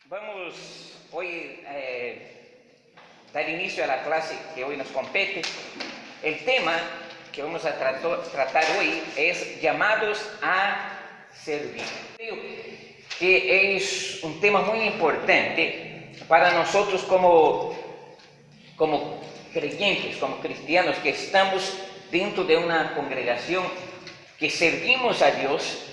Vamos hoy dar inicio a la clase que hoy nos compete. El tema que vamos a tratar hoy es llamados a servir. Creo que es un tema muy importante para nosotros como creyentes, como cristianos que estamos dentro de una congregación que servimos a Dios,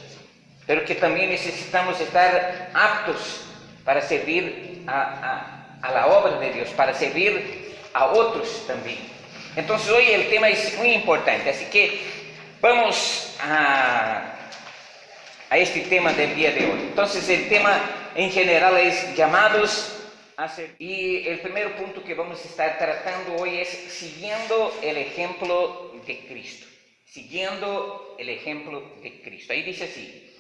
pero que también necesitamos estar aptos para servir a la obra de Dios, para servir a otros también. Entonces hoy el tema es muy importante, así que vamos a este tema del día de hoy. Entonces el tema en general es llamados a servir. Y el primer punto que vamos a estar tratando hoy es siguiendo el ejemplo de Cristo. Siguiendo el ejemplo de Cristo. Ahí dice así: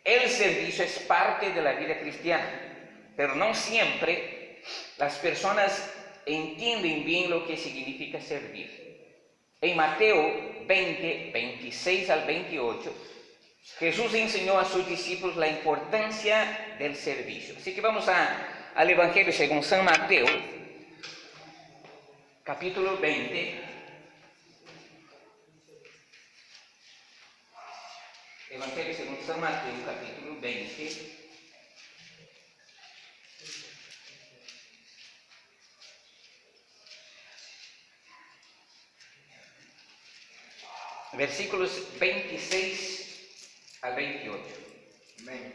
el servicio es parte de la vida cristiana, pero no siempre las personas entienden bien lo que significa servir. En Mateo 20, 26 al 28, Jesús enseñó a sus discípulos la importancia del servicio. Así que vamos al Evangelio según San Mateo, capítulo 20. Evangelio según San Mateo, capítulo 20. Versículos 26 al 28. Amén.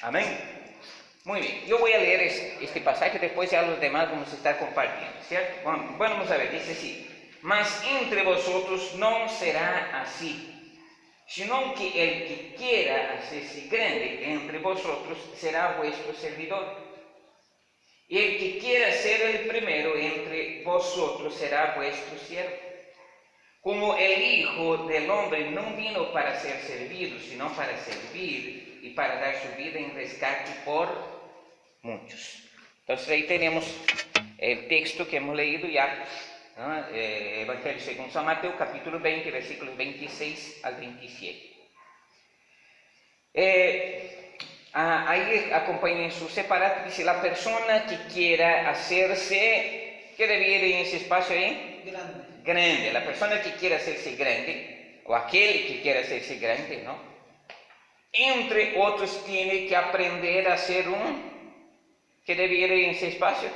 Amén. Muy bien, yo voy a leer este pasaje, después ya los demás vamos a estar compartiendo, ¿cierto? Bueno, vamos a ver, dice así: mas entre vosotros no será así, sino que el que quiera hacerse grande entre vosotros será vuestro servidor. Y el que quiera ser el primero entre vosotros será vuestro siervo. Como el Hijo del Hombre no vino para ser servido, sino para servir y para dar su vida en rescate por muchos. Entonces ahí tenemos el texto que hemos leído ya, ¿no? Evangelio según San Mateo, capítulo 20, versículos 26 al 27. Ahí acompañen su separado, dice: la persona que quiera hacerse, ¿qué debiera en ese espacio ahí? Grande. La persona que quiera hacerse grande, o aquel que quiera hacerse grande, ¿no? Entre otros tiene que aprender a ser ¿qué debiera en ese espacio?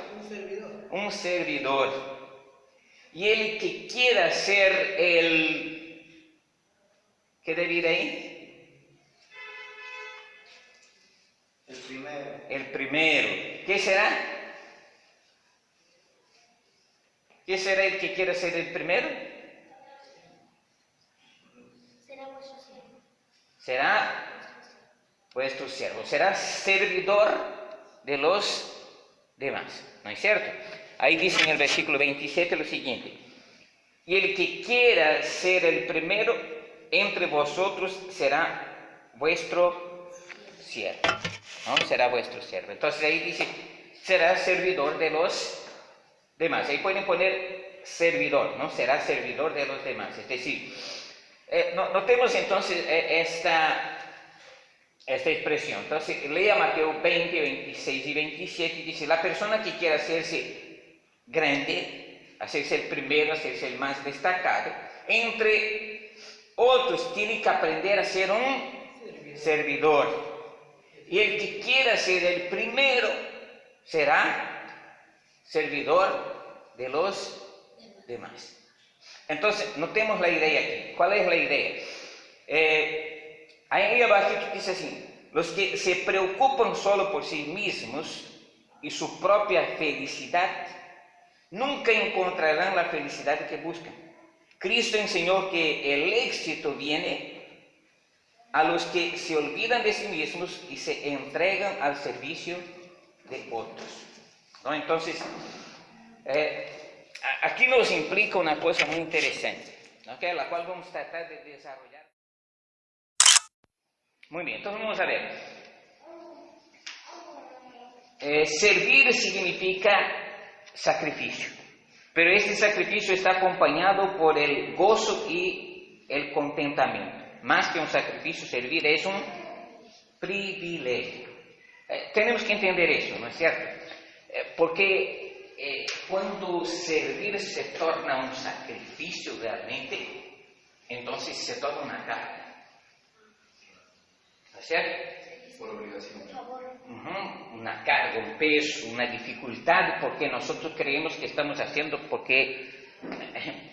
Un servidor. Y el que quiera ser ¿qué debiera ahí? El primero. ¿Qué será? ¿Qué será el que quiera ser el primero? Será vuestro siervo. Será vuestro siervo. Será servidor de los demás. ¿No es cierto? Ahí dice en el versículo 27 lo siguiente: y el que quiera ser el primero entre vosotros será vuestro siervo. ¿No? Será vuestro siervo. Entonces ahí dice: será servidor de los demás. Ahí pueden poner servidor, ¿no? Será servidor de los demás. Es decir, notemos entonces esta expresión. Entonces, lea Mateo 20, 26 y 27 y dice: la persona que quiera hacerse grande, hacerse el primero, hacerse el más destacado, entre otros tiene que aprender a ser un servidor. Y el que quiera ser el primero será servidor de los demás. Entonces, notemos la idea aquí. ¿Cuál es la idea? Ahí abajo dice así: los que se preocupan solo por sí mismos y su propia felicidad nunca encontrarán la felicidad que buscan. Cristo enseñó que el éxito viene a los que se olvidan de sí mismos y se entregan al servicio de otros, ¿no? Entonces, aquí nos implica una cosa muy interesante, ¿no? Que la cual vamos a tratar de desarrollar. Muy bien, entonces vamos a ver. Servir significa sacrificio. pero este sacrificio está acompañado por el gozo y el contentamiento. Más que un sacrificio, servir es un privilegio. Tenemos que entender eso, ¿no es cierto? Porque cuando servir se torna un sacrificio realmente, entonces se torna una carga. ¿No es cierto? Por obligación. Una carga, un peso, una dificultad, porque nosotros creemos que estamos haciendo porque,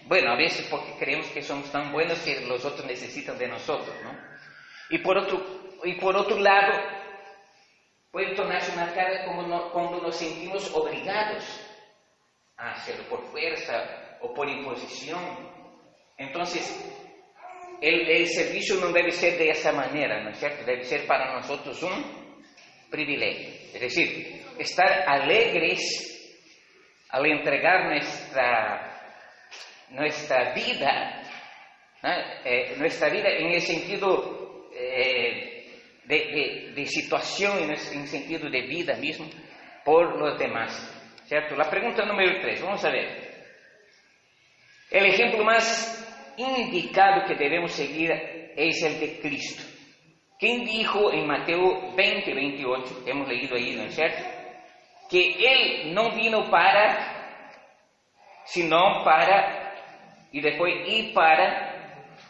bueno, a veces porque creemos que somos tan buenos que los otros necesitan de nosotros, ¿no? Y por otro lado, puede tornarse una carga cuando nos sentimos obligados a hacerlo por fuerza o por imposición. Entonces, el servicio no debe ser de esa manera, ¿no es cierto? Debe ser para nosotros un privilegio. Es decir, estar alegres al entregar nuestra vida, ¿no? Nuestra vida en el sentido de situación, en el sentido de vida mismo, por los demás, ¿cierto? La pregunta número 3, vamos a ver. El ejemplo más indicado que debemos seguir es el de Cristo. ¿Quién dijo en Mateo 20, 28, que hemos leído ahí, ¿no es cierto? Que Él no vino sino para, y después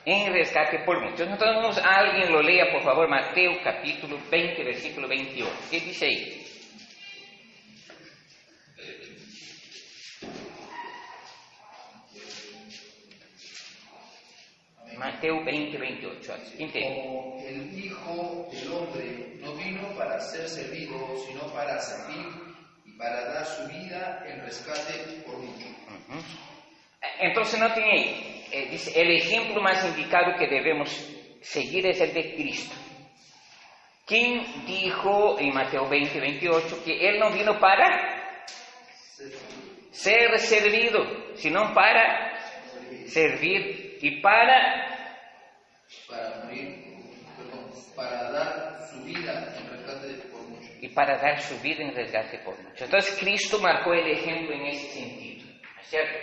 en rescate por muchos. Entonces, alguien lo lea, por favor, Mateo capítulo 20, versículo 28. ¿Qué dice ahí? Mateo 20, 28. Como el Hijo del Hombre no vino para ser servido, sino para servir y para dar su vida en rescate por muchos. Entonces noten ahí, dice, el ejemplo más indicado que debemos seguir es el de Cristo. ¿Quién dijo en Mateo 20, 28 que Él no vino para ser servido, sino para servir y para dar su vida en rescate por muchos? Y para dar su vida en rescate por muchos. Entonces Cristo marcó el ejemplo en ese sentido, ¿no es cierto?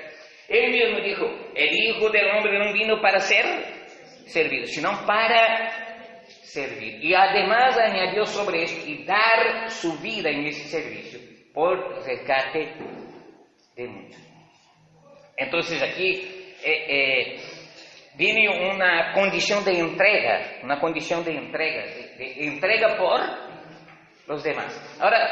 Él mismo dijo, el Hijo del Hombre no vino para ser servido, sino para servir. Y además añadió sobre esto, y dar su vida en ese servicio por rescate de muchos. Entonces aquí viene una condición de entrega, de entrega por los demás. Ahora,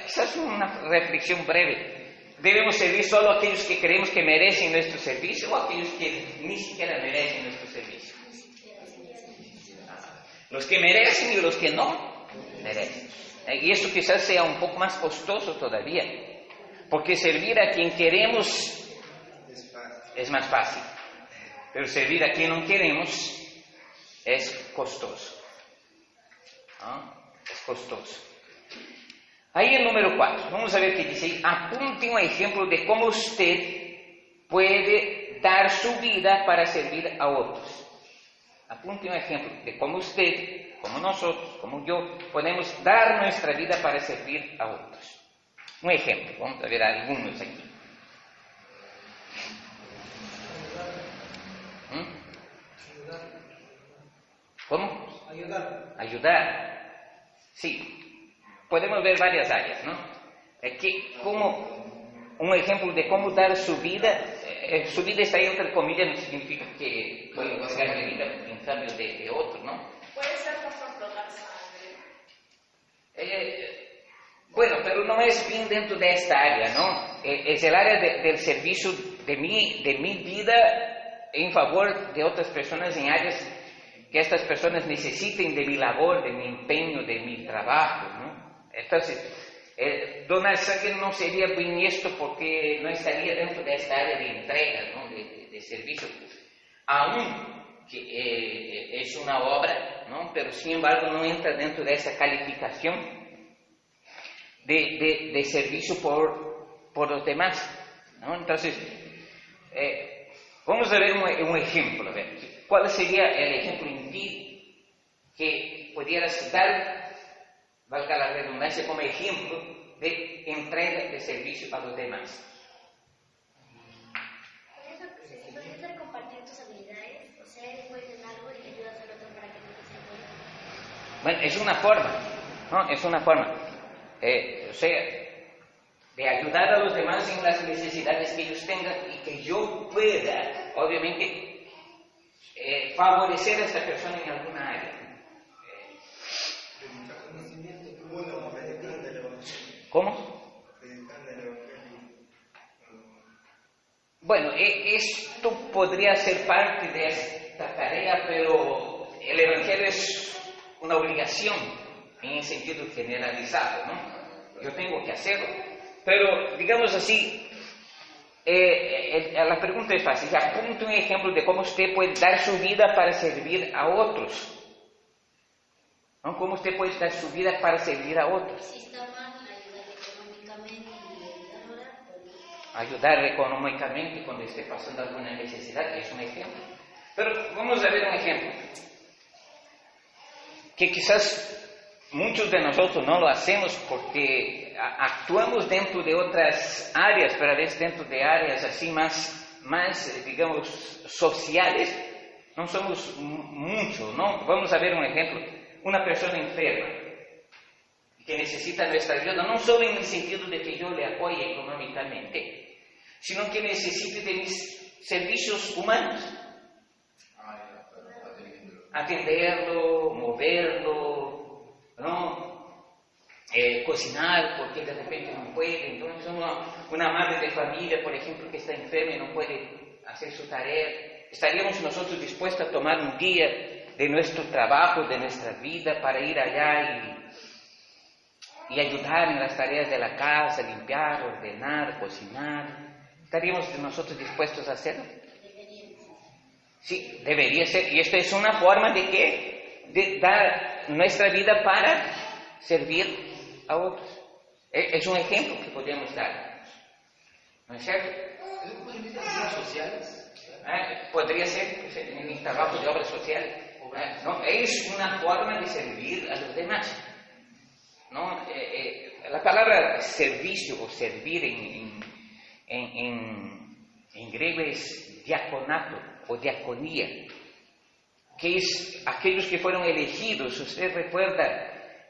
quizás una reflexión breve. ¿Debemos servir solo a aquellos que creemos que merecen nuestro servicio o a aquellos que ni siquiera merecen nuestro servicio? Los que merecen y los que no merecen. Y esto quizás sea un poco más costoso todavía, porque servir a quien queremos es más fácil, pero servir a quien no queremos es costoso. Es costoso. Ahí el número 4, vamos a ver qué dice ahí. Apunte un ejemplo de cómo usted puede dar su vida para servir a otros. Apunte un ejemplo de cómo usted, como nosotros, como yo, podemos dar nuestra vida para servir a otros. Un ejemplo, vamos a ver algunos aquí. ¿Cómo? Ayudar. Sí. Podemos ver varias áreas, ¿no? Aquí, como un ejemplo de cómo dar su vida está ahí entre comillas, no significa que voy a entregar mi vida en cambio de otro, ¿no? Puede ser, por ejemplo, dar sangre. Bueno, pero no es bien dentro de esta área, ¿no? Es el área del servicio de mi vida en favor de otras personas en áreas que estas personas necesiten de mi labor, de mi empeño, de mi trabajo, ¿no? Entonces, donar sangre no sería bien esto porque no estaría dentro de esta área de entrega, ¿no? de servicio, aún que es una obra, ¿no? Pero sin embargo no entra dentro de esa calificación de servicio por los demás, ¿no? Entonces, vamos a ver un ejemplo. A ver, ¿cuál sería el ejemplo en ti que pudieras dar, valga la redundancia, como ejemplo de entrega de servicio a los demás? Bueno, es una forma, ¿no? Es una forma. O sea, de ayudar a los demás en las necesidades que ellos tengan y que yo pueda, obviamente, favorecer a esta persona en alguna área. ¿Cómo? Bueno, esto podría ser parte de esta tarea, pero el Evangelio es una obligación en el sentido generalizado, ¿no? Yo tengo que hacerlo. Pero, digamos así, la pregunta es fácil. Apunte un ejemplo de cómo usted puede dar su vida para servir a otros. ¿No? ¿Cómo usted puede dar su vida para servir a otros? Si está mal, ayudar económicamente y orar por Ayudar económicamente cuando esté pasando alguna necesidad, es un ejemplo. Pero vamos a ver un ejemplo. Que quizás muchos de nosotros no lo hacemos porque actuamos dentro de otras áreas, pero a veces dentro de áreas así más digamos, sociales, no somos muchos, ¿no? Vamos a ver un ejemplo. Una persona enferma que necesita nuestra ayuda, no solo en el sentido de que yo le apoye económicamente, sino que necesite de mis servicios humanos. Atenderlo, moverlo, ¿no? Cocinar porque de repente no puede. Entonces una madre de familia, por ejemplo, que está enferma y no puede hacer su tarea, ¿estaríamos nosotros dispuestos a tomar un día de nuestro trabajo, de nuestra vida, para ir allá y ayudar en las tareas de la casa, limpiar, ordenar, cocinar? ¿Estaríamos nosotros dispuestos a hacerlo? Sí, debería ser. Y esto es una forma de ¿qué? De dar nuestra vida para servir a otros. Es un ejemplo que podríamos dar. ¿No es cierto? ¿Obras sociales? Podría ser en el trabajo de obras sociales. ¿No? Es una forma de servir a los demás. ¿No? La palabra servicio o servir en griego es diaconato o diaconía, que es aquellos que fueron elegidos. Usted recuerda,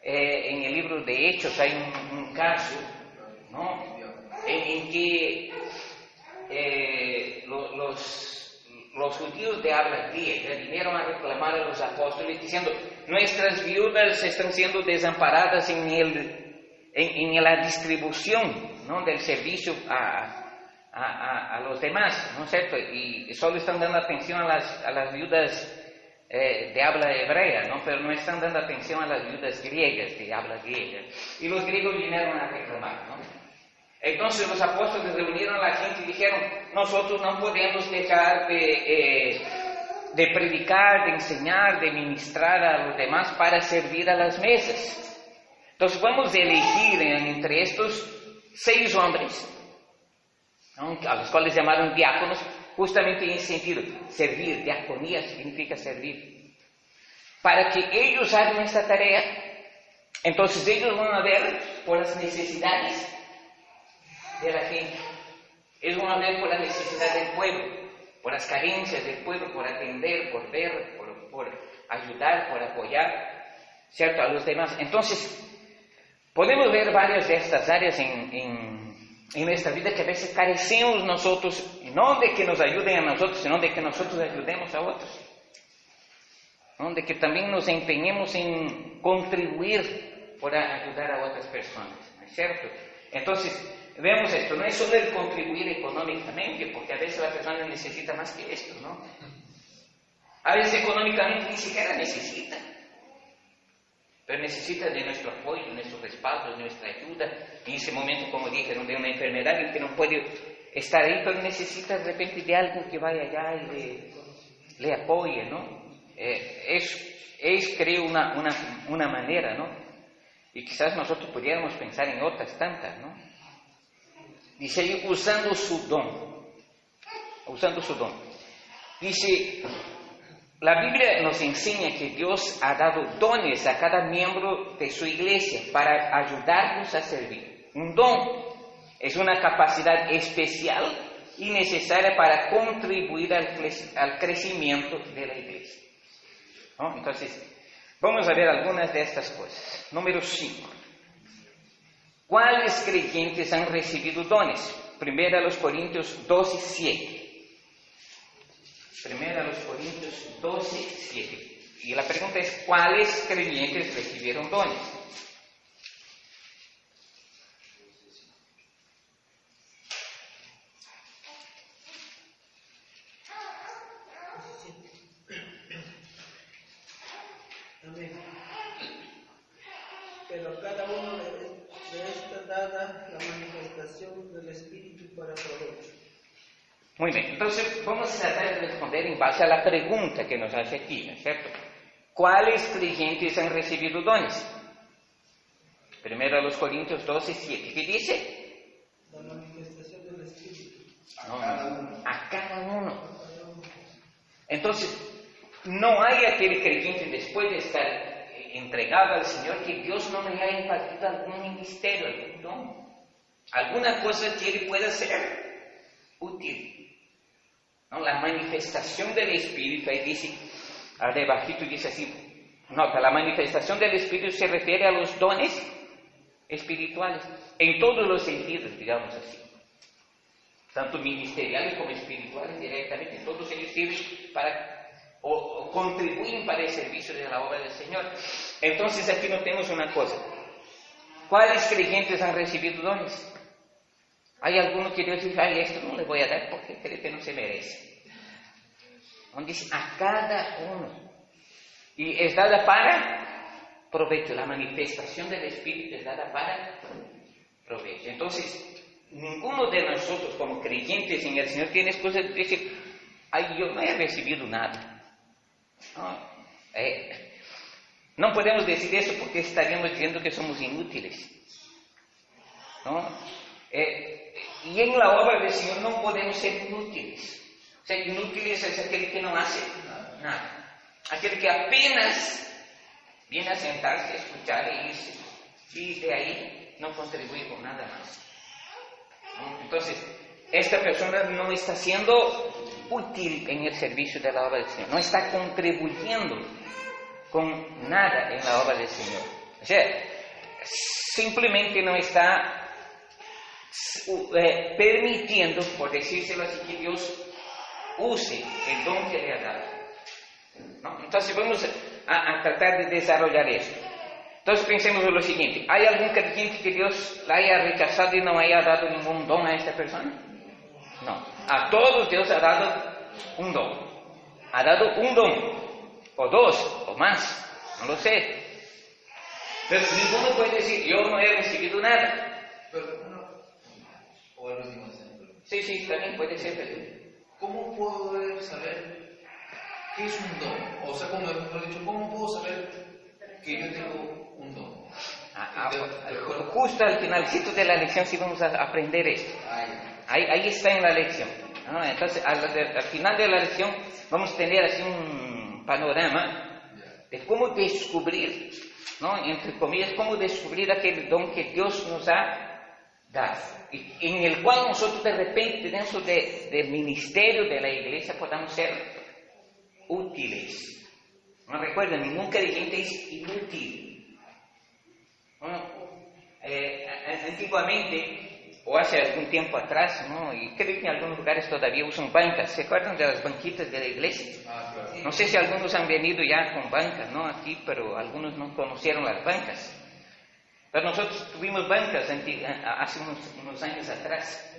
en el libro de Hechos hay un caso, ¿no? en que los judíos de habla griega vinieron a reclamar a los apóstoles diciendo: nuestras viudas están siendo desamparadas en la distribución, ¿no? del servicio a los demás, ¿no es cierto? Y solo están dando atención a las viudas de habla hebrea, ¿no? Pero no están dando atención a las viudas griegas de habla griega. Y los griegos vinieron a reclamar, ¿no? Entonces los apóstoles reunieron a la gente y dijeron: nosotros no podemos dejar de predicar, de enseñar, de ministrar a los demás para servir a las mesas. Entonces vamos a elegir entre estos 6 hombres, ¿no? A los cuales llamaron diáconos, justamente en ese sentido. Servir, diaconía significa servir, para que ellos hagan esta tarea. Entonces ellos van a ver por las necesidades de la gente, ellos van a ver por la necesidad del pueblo, por las carencias del pueblo, por atender, por ver, por ayudar, por apoyar, ¿cierto?, a los demás. Entonces podemos ver varias de estas áreas en nuestra vida que a veces carecemos nosotros, no de que nos ayuden a nosotros, sino de que nosotros ayudemos a otros, ¿no? De que también nos empeñemos en contribuir por ayudar a otras personas, ¿no es cierto? Entonces, veamos esto, no es solo el contribuir económicamente, porque a veces la persona necesita más que esto, ¿no? A veces económicamente ni siquiera necesita, pero necesita de nuestro apoyo, de nuestro respaldo, de nuestra ayuda. En ese momento, como dije, de una enfermedad en que no puede estar ahí, pero necesita de repente de alguien que vaya allá y le apoye, ¿no? Es creo, una manera, ¿no? Y quizás nosotros pudiéramos pensar en otras tantas, ¿no? Dice ahí, usando su don. Dice, la Biblia nos enseña que Dios ha dado dones a cada miembro de su iglesia para ayudarnos a servir. Un don es una capacidad especial y necesaria para contribuir al crecimiento de la iglesia, ¿no? Entonces, Vamos a ver algunas de estas cosas. Número 5. ¿Cuáles creyentes han recibido dones? 1 Corintios 12, 7. 1 Corintios 12, 7. Y la pregunta es, ¿cuáles creyentes recibieron dones? Amén. Pero a cada uno le está dada la manifestación del Espíritu para provecho. Muy bien, entonces vamos a tratar de responder en base a la pregunta que nos hace aquí, ¿no es cierto? ¿Cuáles creyentes han recibido dones? 1 Corintios 12, 7. ¿Qué dice? La manifestación del Espíritu. A cada uno. Entonces, no hay aquel creyente después de estar entregado al Señor que Dios no le haya impartido algún ministerio, algún don. Alguna cosa que Él pueda ser útil. ¿No? La manifestación del Espíritu, ahí dice, debajito dice así, nota, la manifestación del Espíritu se refiere a los dones espirituales, en todos los sentidos, digamos así. Tanto ministeriales como espirituales, directamente, todos ellos sirven para, o contribuyen para el servicio de la obra del Señor. Entonces aquí notemos una cosa. ¿Cuáles creyentes han recibido dones? Hay algunos que Dios dice, ay, esto no le voy a dar porque cree que no se merece. Donde dice, a cada uno. Y es dada para provecho. La manifestación del Espíritu es dada para provecho. Entonces, ninguno de nosotros como creyentes en el Señor tiene excusa de decir, ay, yo no he recibido nada. No podemos decir eso porque estaríamos diciendo que somos inútiles. ¿No? Y en la obra del Señor no podemos ser inútiles. O sea, inútiles es aquel que no hace nada. Aquel que apenas viene a sentarse, a escuchar e irse. Y de ahí no contribuye con nada más. ¿No? Entonces, esta persona no está siendo útil en el servicio de la obra del Señor. No está contribuyendo con nada en la obra del Señor. O sea, simplemente no está permitiendo, por decírselo así, que Dios use el don que le ha dado. ¿No? Entonces vamos a tratar de desarrollar eso. Entonces pensemos en lo siguiente. ¿Hay algún creyente que Dios la haya rechazado y no haya dado ningún don a esta persona? No. A todos Dios ha dado un don. Ha dado un don. O dos, o más. No lo sé. Pero ninguno puede decir, yo no he recibido nada. Pero o el último ejemplo. Sí, también puede ser. ¿Cómo puedo saber qué es un don? O sea, como hemos dicho, ¿cómo puedo saber que yo tengo un don? Justo al finalcito de la lección sí vamos a aprender esto. Ahí está en la lección. ¿No? Entonces, al final de la lección vamos a tener así un panorama de cómo descubrir, ¿no? Entre comillas, cómo descubrir aquel don que Dios nos ha dado, en el cual nosotros de repente dentro del ministerio de la iglesia podamos ser útiles. No recuerden, ningún creyente es inútil. Antiguamente, o hace algún tiempo atrás, ¿no? Y creo que en algunos lugares todavía usan bancas. ¿Se acuerdan de las banquitas de la iglesia? Claro. No sé si algunos han venido ya con bancas, ¿no? Aquí, pero algunos no conocieron las bancas. Pero nosotros tuvimos bancas hace unos años atrás,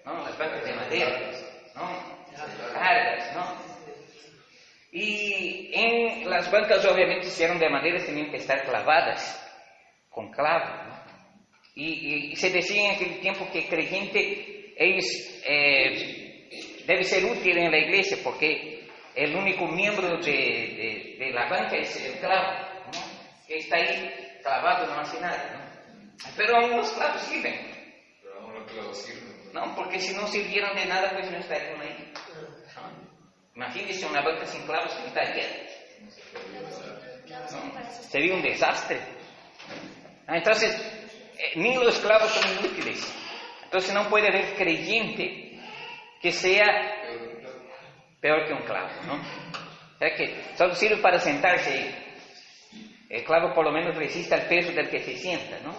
¿no? Las bancas de madera, ¿no? Largas, ¿no? Y en las bancas obviamente si eran de madera tenían que estar clavadas con clavos, ¿no? Y se decía en aquel tiempo que el creyente debe ser útil en la iglesia porque el único miembro de la banca es el clavo, ¿no? Que está ahí clavado, no hace nada, ¿no? Pero aún los clavos sirven. Pero aún los clavos sirven. No, porque si no sirvieran de nada, pues no estarían ahí. ¿No? Imagínense una banca sin clavos que estaría. ¿No? Sería un desastre. Entonces, ni los clavos son inútiles. Entonces no puede haber creyente que sea peor que un clavo, ¿no? O sea que solo sirve para sentarse ahí. El clavo por lo menos resiste al peso del que se sienta, ¿no?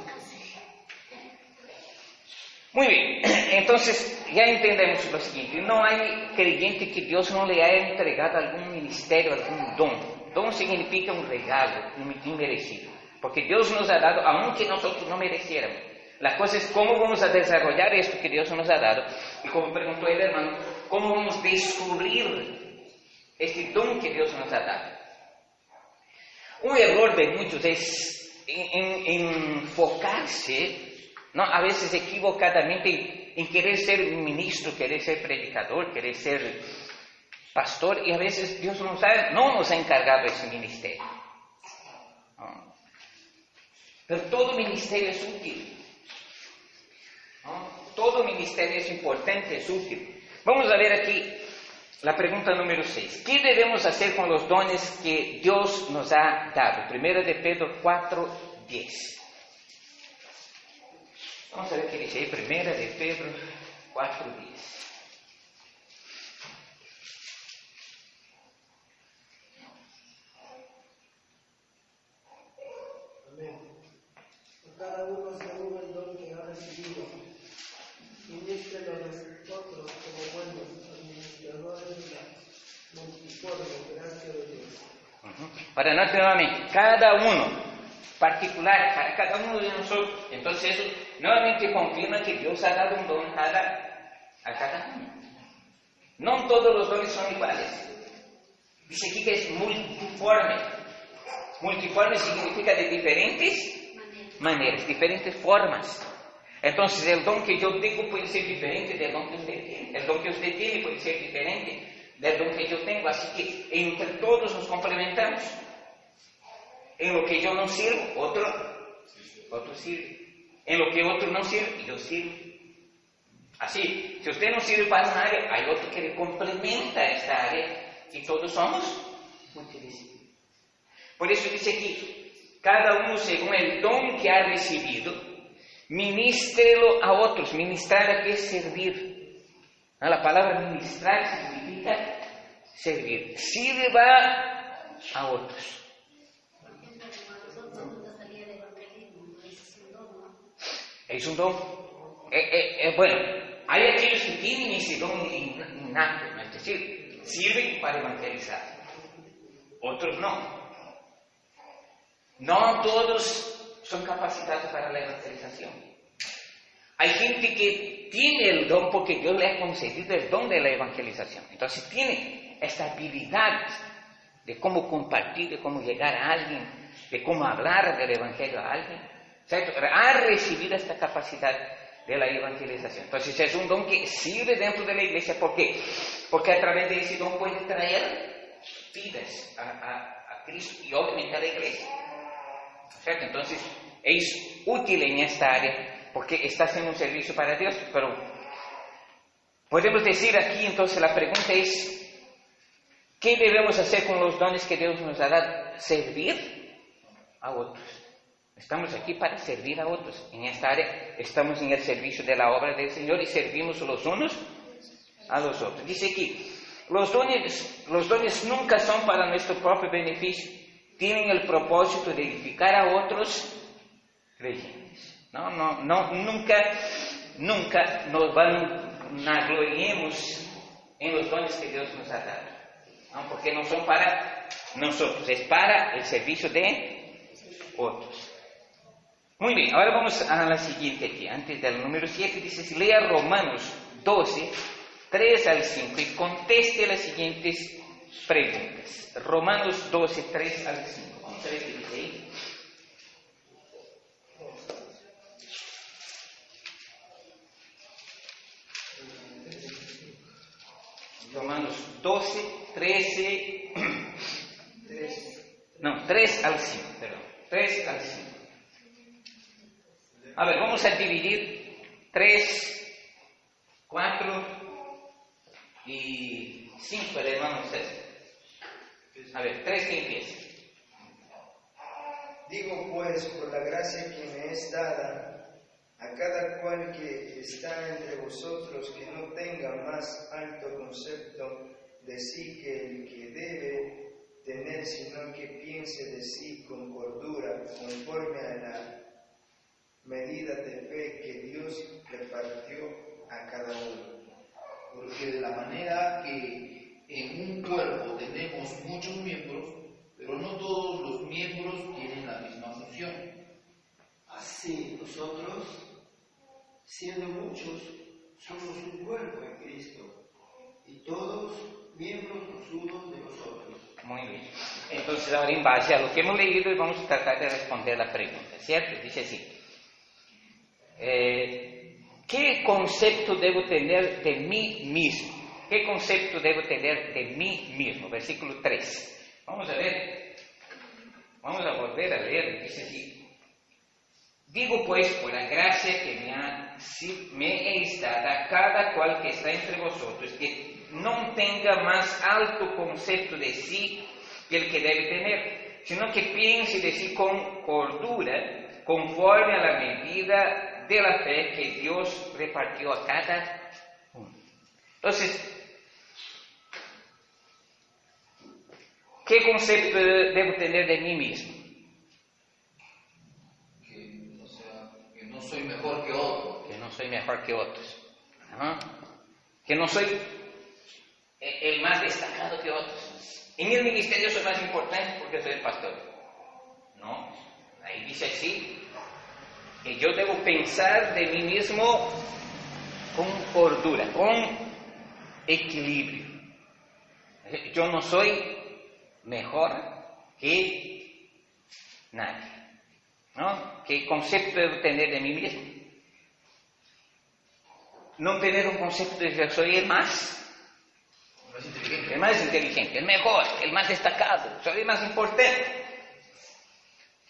Muy bien, entonces ya entendemos lo siguiente, no hay creyente que Dios no le haya entregado algún ministerio, algún don. Don significa un regalo inmerecido, porque Dios nos ha dado, aunque nosotros no mereciéramos. La cosa es cómo vamos a desarrollar esto que Dios nos ha dado, y como preguntó el hermano, cómo vamos a descubrir este don que Dios nos ha dado. Un error de muchos es enfocarse, ¿no? A veces equivocadamente en querer ser ministro, querer ser predicador, querer ser pastor, y a veces Dios no nos ha encargado ese ministerio. ¿No? Pero todo ministerio es útil. ¿No? Todo ministerio es importante, es útil. Vamos a ver aquí la pregunta número 6. ¿Qué debemos hacer con los dones que Dios nos ha dado? 1 de Pedro 4:10. Vamos a ver qué dice ahí, 1 de Pedro 4:10. Amén. A cada uno según el don que ha recibido, ministren a nosotros como buenos administradores de la multiforme gracia de Dios. Para no nuevamente, cada uno particular para cada uno de nosotros. Entonces eso nuevamente confirma que Dios ha dado un don a cada uno. No todos los dones son iguales. Dice aquí que es multiforme. Multiforme significa de diferentes maneras, diferentes formas. Entonces el don que yo tengo puede ser diferente del don que usted tiene. El don que usted tiene puede ser diferente del don que yo tengo. Así que entre todos nos complementamos. En lo que yo no sirvo, otro sirve. En lo que otro no sirve, yo sirvo. Así, si usted no sirve para un área, hay otro que le complementa esta área y todos somos útiles. Por eso dice aquí, cada uno según el don que ha recibido, ministrelo a otros. Ministrar aquí es servir. ¿No? La palabra ministrar significa servir. Sirva a otros. Es un don. Bueno, hay aquellos que tienen ese don innato, es decir, sirven para evangelizar. Otros no. No todos son capacitados para la evangelización. Hay gente que tiene el don porque Dios le ha concedido el don de la evangelización. Entonces tiene esta habilidad de cómo compartir, de cómo llegar a alguien, de cómo hablar del evangelio a alguien. ¿Cierto? Ha recibido esta capacidad de la evangelización. Entonces es un don que sirve dentro de la iglesia. ¿Por qué? Porque a través de ese don puede traer vidas a Cristo y obviamente a la iglesia. ¿Cierto? Entonces es útil en esta área porque está haciendo un servicio para Dios. Pero podemos decir aquí entonces la pregunta es, ¿qué debemos hacer con los dones que Dios nos ha dado? Servir a otros. Estamos aquí para servir a otros. En esta área estamos en el servicio de la obra del Señor y servimos los unos a los otros. Dice aquí, los dones nunca son para nuestro propio beneficio. Tienen el propósito de edificar a otros creyentes. Nunca nos vanagloriemos en los dones que Dios nos ha dado. ¿No? Porque no son para nosotros, es para el servicio de otros. Muy bien, ahora vamos a la siguiente aquí. Antes del número 7 dice, lea Romanos 12, 3 al 5 y conteste las siguientes preguntas. Romanos 12, 3 al 5. Vamos a ver qué dice ahí. Romanos 12, 13, 3 al 5, perdón. 3 al 5. A ver, vamos a dividir 3, 4 y 5, el hermano César. A ver, 3 que empiece. Digo pues, por la gracia que me es dada, a cada cual que está entre vosotros que no tenga más alto concepto de sí que el que debe, tener, sino que piense de sí con cordura, conforme a la medida de fe que Dios repartió a cada uno. Porque de la manera que en un cuerpo tenemos muchos miembros, pero no todos los miembros tienen la misma función. Así nosotros, siendo muchos, somos un cuerpo en Cristo, y todos miembros los unos de los otros. Muy bien. Entonces, ahora en base a lo que hemos leído, vamos a tratar de responder la pregunta, ¿cierto? Dice así. ¿Qué concepto debo tener de mí mismo? ¿Qué concepto debo tener de mí mismo? Versículo 3. Vamos a ver. Vamos a volver a leer. Dice así. Digo pues, por la gracia que me es dada a cada cual que está entre vosotros, que no tenga más alto concepto de sí que el que debe tener, sino que piense de sí con cordura, conforme a la medida de la fe que Dios repartió a cada uno. Entonces, ¿qué concepto debo tener de mí mismo? Que no soy mejor que otro. Que no soy mejor que otros. ¿No? Que no soy el más destacado que otros. En el ministerio soy más importante porque soy el pastor. No, ahí dice así, que yo debo pensar de mí mismo con cordura, con equilibrio. Yo no soy mejor que nadie, ¿no? ¿Qué concepto debo tener de mí mismo? No tener un concepto de que soy el más inteligente, el mejor, el más destacado, soy el más importante.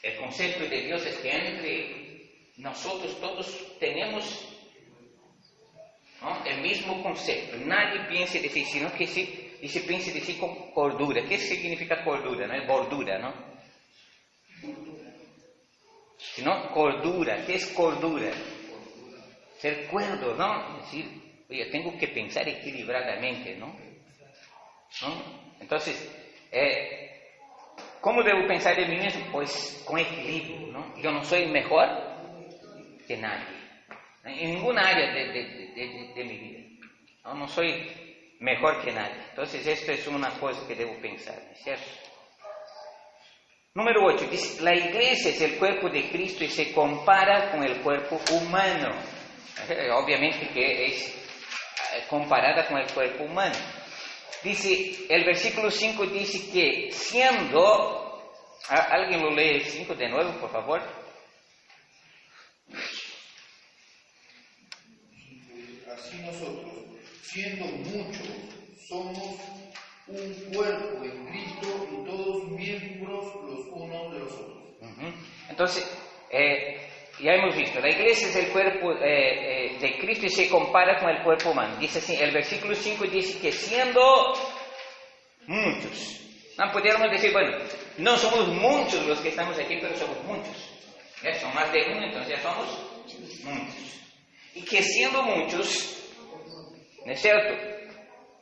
El concepto de Dios es que entre nosotros todos tenemos, ¿no?, el mismo concepto. Nadie piense de sí, sino que se piense de sí con cordura. ¿Qué significa cordura? No es bordura, ¿no? Sino cordura. ¿Qué es cordura? Ser cuerdo, ¿no? Es decir, oye, tengo que pensar equilibradamente, ¿no? Entonces, ¿cómo debo pensar de mí mismo? Pues con equilibrio, ¿no? Yo no soy mejor que nadie, en ninguna área de mi vida. No soy mejor que nadie. Entonces, esto es una cosa que debo pensar, ¿cierto? Número 8, dice, la iglesia es el cuerpo de Cristo y se compara con el cuerpo humano. Obviamente que es comparada con el cuerpo humano. Dice, el versículo 5 dice que siendo, ¿alguien lo lee el 5 de nuevo, por favor? Así nosotros, siendo muchos, somos un cuerpo en Cristo y todos miembros los unos de los otros. Entonces, ya hemos visto, la iglesia es el cuerpo de Cristo y se compara con el cuerpo humano. Dice así, el versículo 5 dice que siendo muchos, no podríamos decir, bueno, no somos muchos los que estamos aquí, pero somos muchos. ¿Ya? Son más de uno, entonces ya somos muchos. Y que siendo muchos, ¿no es cierto?,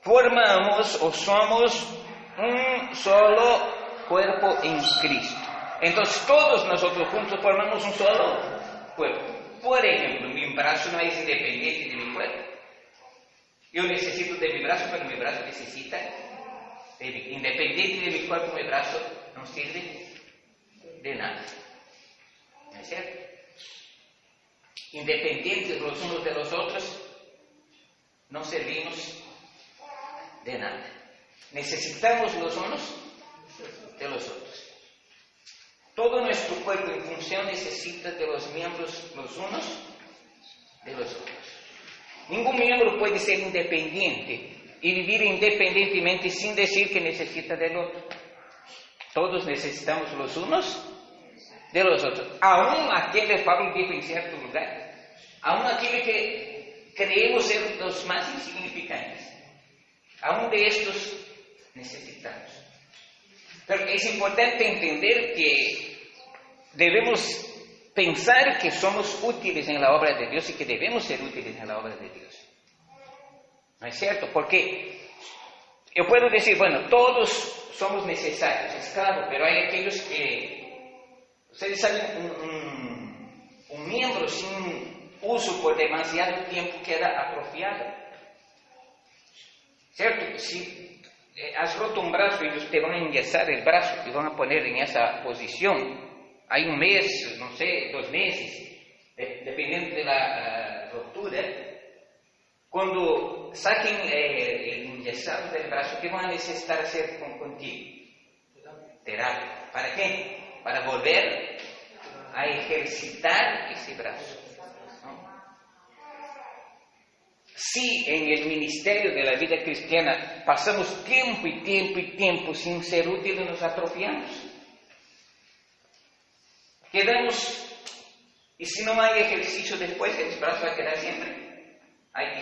formamos o somos un solo cuerpo en Cristo. Entonces todos nosotros juntos formamos un solo cuerpo. Por ejemplo, mi brazo no es independiente de mi cuerpo. Yo necesito de mi brazo, pero mi brazo necesita de mí. Independiente de mi cuerpo, mi brazo no sirve de nada. ¿No es cierto? Independientes los unos de los otros, no servimos de nada. Necesitamos los unos de los otros. Todo nuestro cuerpo en función necesita de los miembros los unos de los otros. Ningún miembro puede ser independiente y vivir independientemente sin decir que necesita del otro. Todos necesitamos los unos de los otros. Aún aquellos, Pablo dijo en cierto lugar, aún aquellos que creemos ser los más insignificantes, aún de estos necesitamos. Pero es importante entender que debemos pensar que somos útiles en la obra de Dios y que debemos ser útiles en la obra de Dios. ¿No es cierto? Porque yo puedo decir, bueno, todos somos necesarios, es claro, pero hay aquellos que, ustedes saben, un miembro sin uso por demasiado tiempo queda atrofiado, ¿cierto? Si has roto un brazo, ellos te van a enyesar el brazo, te van a poner en esa posición, hay un mes, no sé, 2 meses, dependiendo de la rotura. Cuando saquen el enyesado del brazo, ¿qué van a necesitar hacer contigo? Terapia. ¿Para qué? Para volver a ejercitar ese brazo, ¿no? Si en el ministerio de la vida cristiana pasamos tiempo y tiempo y tiempo sin ser útiles, nos atrofiamos. Quedamos, y si no hay ejercicio después, el brazo va a quedar siempre.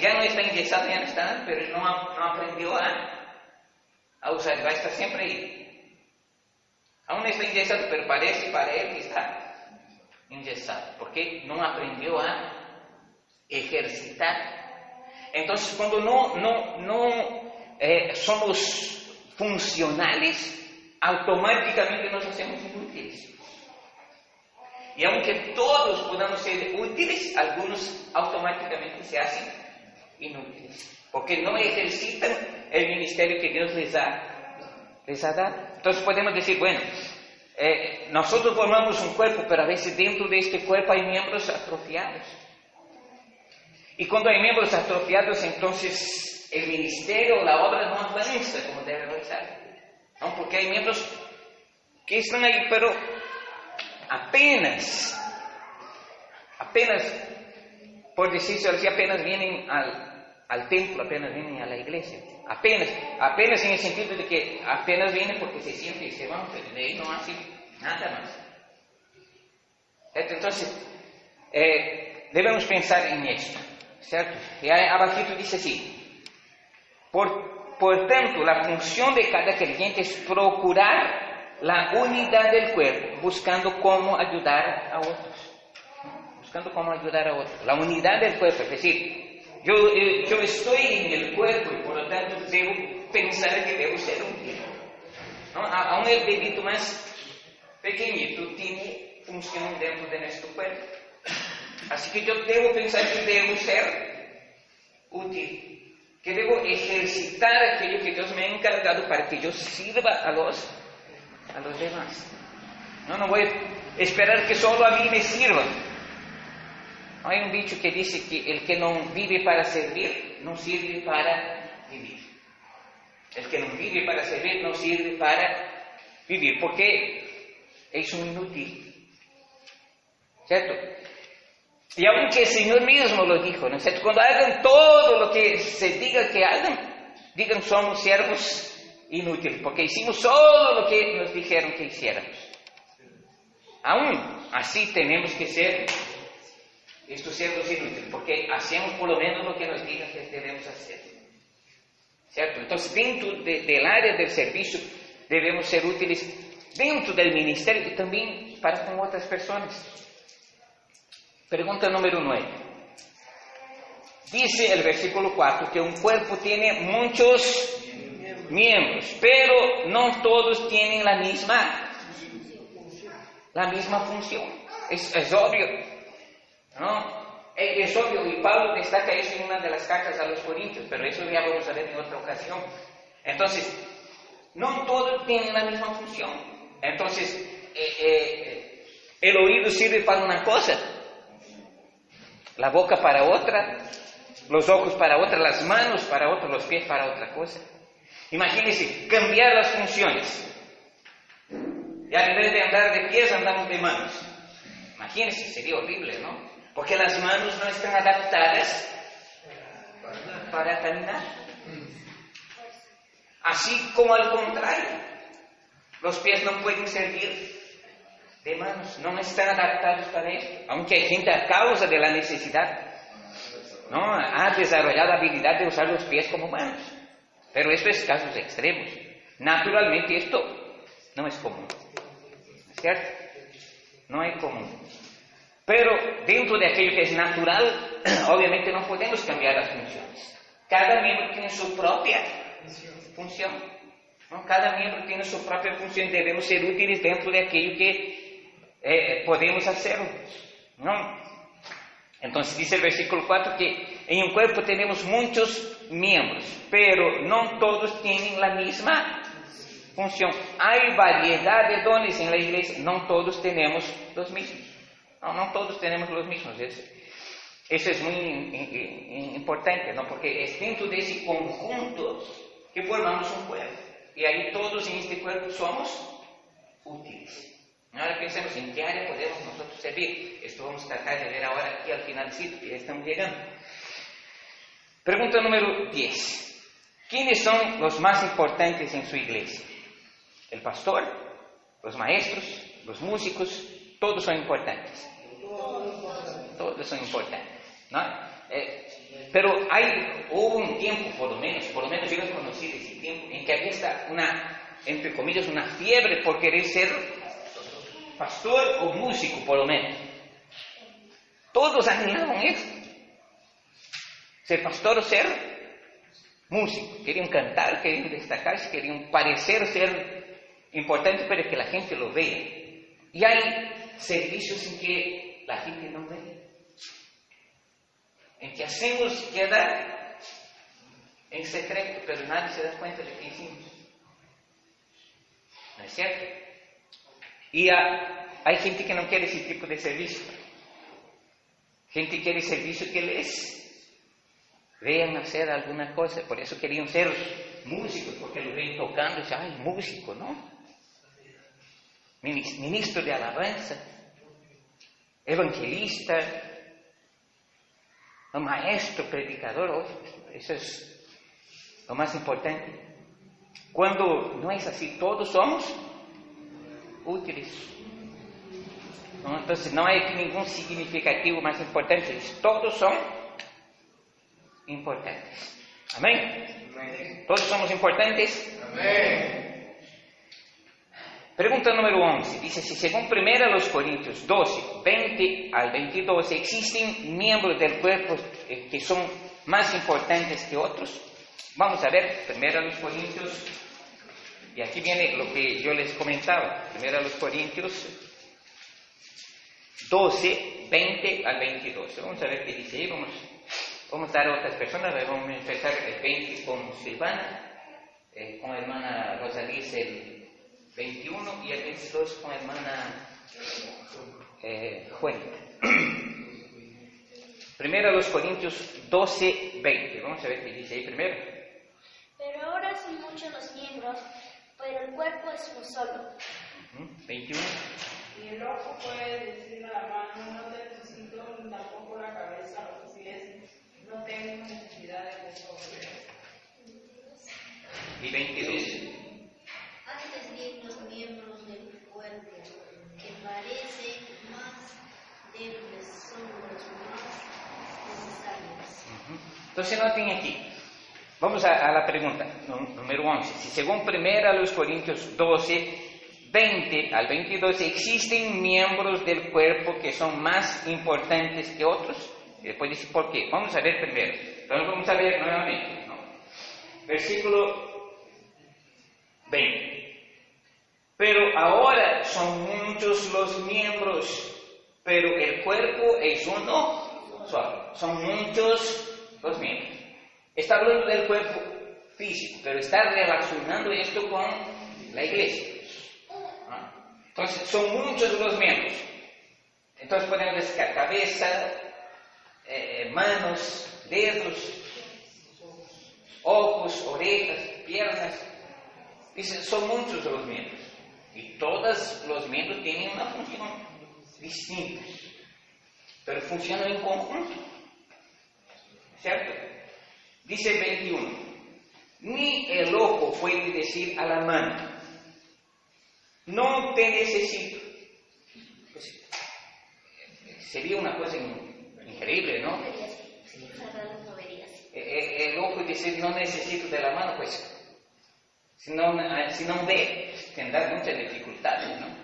Ya no está enyesado, ya no está, pero no aprendió a usar, va a estar siempre ahí. Aún está enyesado, pero parece para él que está enyesado, porque no aprendió a ejercitar. Entonces, cuando no somos funcionales, automáticamente nos hacemos inútiles. Y aunque todos podamos ser útiles, algunos automáticamente se hacen inútiles, porque no ejercitan el ministerio que Dios les ha dado. Entonces podemos decir, bueno, nosotros formamos un cuerpo, pero a veces dentro de este cuerpo hay miembros atrofiados. Y cuando hay miembros atrofiados, entonces el ministerio, la obra no avanza como debe avanzar, ¿no? Porque hay miembros que están ahí, pero apenas, por decirlo así, apenas vienen al templo, apenas vienen a la iglesia. Apenas en el sentido de que apenas vienen porque se sienten y se van, pero de ahí no hacen nada más. Entonces, debemos pensar en esto, ¿cierto? Y ahí abajito dice así: por tanto, la función de cada creyente es procurar la unidad del cuerpo, buscando cómo ayudar a otros. La unidad del cuerpo, es decir, yo estoy en el cuerpo y por lo tanto debo pensar que debo ser útil, ¿no? Aún el bebito más pequeñito tiene función dentro de nuestro cuerpo. Así que yo debo pensar que debo ser útil, que debo ejercitar aquello que Dios me ha encargado para que yo sirva a los demás. No voy a esperar que solo a mí me sirva. Hay un dicho que dice que el que no vive para servir, no sirve para vivir. El que no vive para servir, no sirve para vivir, porque es un inútil, ¿cierto? Y aunque el Señor mismo lo dijo, ¿no es cierto? Cuando hagan todo lo que se diga que hagan, digan somos siervos inútiles, porque hicimos solo lo que nos dijeron que hiciéramos. Aún así tenemos que ser estos siervos inútiles, porque hacemos por lo menos lo que nos digan que debemos hacer, ¿cierto? Entonces, dentro del área del servicio, debemos ser útiles dentro del ministerio y también para con otras personas. Pregunta número 9. Dice el versículo 4 que un cuerpo tiene muchos miembros, pero no todos tienen la misma función. Es obvio, ¿no? Es obvio, y Pablo destaca eso en una de las cartas a los Corintios, pero eso ya vamos a ver en otra ocasión. Entonces, no todos tienen la misma función. Entonces, el oído sirve para una cosa, la boca para otra, los ojos para otra, las manos para otra, los pies para otra cosa. Imagínense, cambiar las funciones. Ya en vez de andar de pies, andamos de manos. Imagínense, sería horrible, ¿no? Porque las manos no están adaptadas para caminar. Así como al contrario, los pies no pueden servir de manos, no están adaptados para esto. Aunque hay gente a causa de la necesidad, ¿no? Ha desarrollado la habilidad de usar los pies como manos. Pero esto es casos extremos. Naturalmente esto no es común, ¿cierto? No es común. Pero dentro de aquello que es natural, obviamente no podemos cambiar las funciones. Cada miembro tiene su propia función. ¿no? Cada miembro tiene su propia función y debemos ser útiles dentro de aquello que podemos hacer, ¿no? Entonces dice el versículo 4 que en un cuerpo tenemos muchos miembros, pero no todos tienen la misma función. Hay variedad de dones en la iglesia, no todos tenemos los mismos. No todos tenemos los mismos. Eso es muy importante, ¿no? Porque es dentro de ese conjunto que formamos un cuerpo. Y ahí todos en este cuerpo somos útiles. Ahora pensemos en qué área podemos nosotros servir. Esto vamos a tratar de ver ahora aquí al final del sitio, que ya estamos llegando. Pregunta número 10. ¿Quiénes son los más importantes en su iglesia? El pastor, los maestros, los músicos, todos son importantes. Todos son importantes, ¿no? Pero hubo un tiempo, por lo menos yo he conocido ese tiempo, en que había entre comillas, una fiebre por querer ser pastor o músico, por lo menos. Todos anhelaban eso. Ser pastor o ser músico. Querían cantar, querían destacarse, querían parecer ser importantes para que la gente lo vea. Y hay servicios en que la gente no ve. En que hacemos queda en secreto, pero nadie se da cuenta de lo que hicimos. ¿No es cierto? Y hay gente que no quiere ese tipo de servicio. Gente quiere servicio que les vean hacer alguna cosa. Por eso querían ser músicos, porque lo ven tocando y dicen, ay, músico, ¿no? Ministro de alabanza, evangelista, maestro, predicador. Eso es lo más importante. Cuando no es así, todos somos útiles, ¿no? Entonces no hay aquí ningún significativo más importante. Todos son importantes. Amén. Amén. Todos somos importantes. Amén. Pregunta número 11. Dice, si según 1 Corintios 12, 20 al 22, existen miembros del cuerpo que son más importantes que otros. Vamos a ver 1 Corintios, y aquí viene lo que yo les comentaba. 1 Corintios 12, 20 al 22. Vamos a ver qué dice ahí. Vamos a dar a otras personas. Vamos a empezar el 20 con Silvana, con la hermana Rosaliz el 21 y el 22 con la hermana Juanita. 1 Corintios 12, 20. Vamos a ver qué dice ahí primero. Pero ahora son muchos los miembros, pero el cuerpo es uno solo. 21. Y el ojo puede decir a la mano, no te necesito, ni tampoco la cabeza a los pies, no tengo necesidad de vosotros. Y 22. Antes bien los miembros del cuerpo, que parecen más débiles, son los más necesarios. Entonces noten aquí. Vamos a la pregunta número 11. Si según 1 Corintios 12, 20 al 22, ¿existen miembros del cuerpo que son más importantes que otros? Y después dice, ¿por qué? Vamos a ver primero. Entonces vamos a ver nuevamente, ¿no? Versículo 20. Pero ahora son muchos los miembros, pero el cuerpo es uno solo. Son muchos los miembros. Está hablando del cuerpo físico, pero está relacionando esto con la iglesia. Entonces, son muchos los miembros. Entonces podemos decir cabeza, manos, dedos, ojos, orejas, piernas. Dice, son muchos los miembros. Y todos los miembros tienen una función distinta, pero funcionan en conjunto. ¿Cierto? Dice el 21. Ni el ojo puede decir a la mano, no te necesito. Pues, sería una cosa increíble, ¿no? El ojo dice, no necesito de la mano, pues, si no ve, tendrá muchas dificultades, ¿no?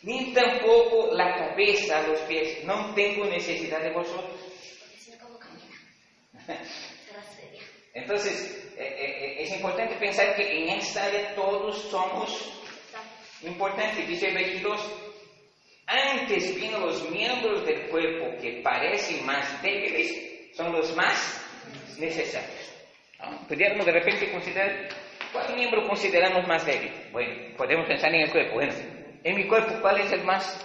Ni tampoco la cabeza, los pies, no tengo necesidad de vosotros. Entonces, es importante pensar que en esta área todos somos importantes. Dice el 22, antes bien los miembros del cuerpo que parecen más débiles son los más necesarios. ¿No? Pudiéramos de repente considerar, ¿cuál miembro consideramos más débil? Bueno, podemos pensar en el cuerpo. Bueno, en mi cuerpo, ¿cuál es el más